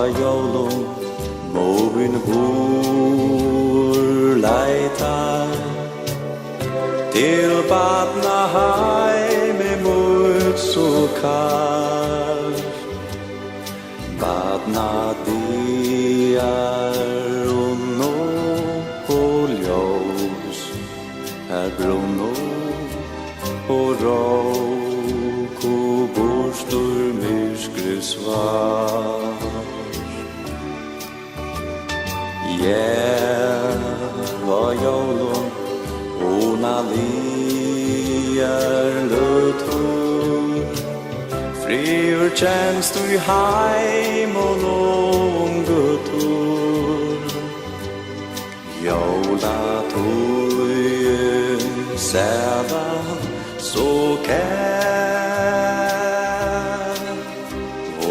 jólum móvin hur leitar til barnaheimi mot så kalt barnadiar og nå på ljós her grunno og råk og borstur myskri svar var jólum onalier lutur friur kjænst du i heim og longutur jólatúin sævan så kær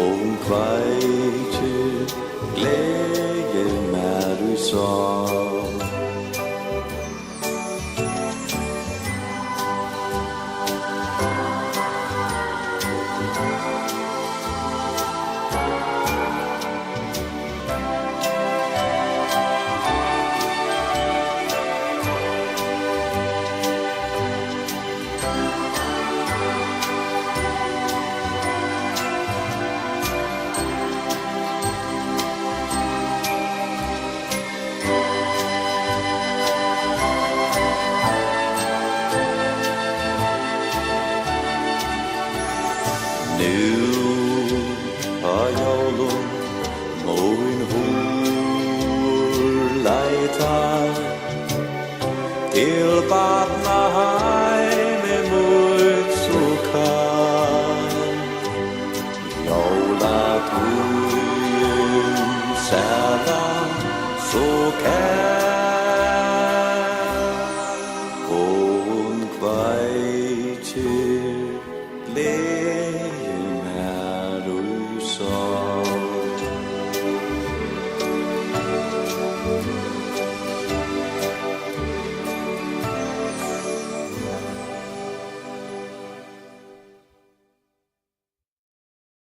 og kveikir gleði mer i sál til barnaheimi mot så kalt jólatúin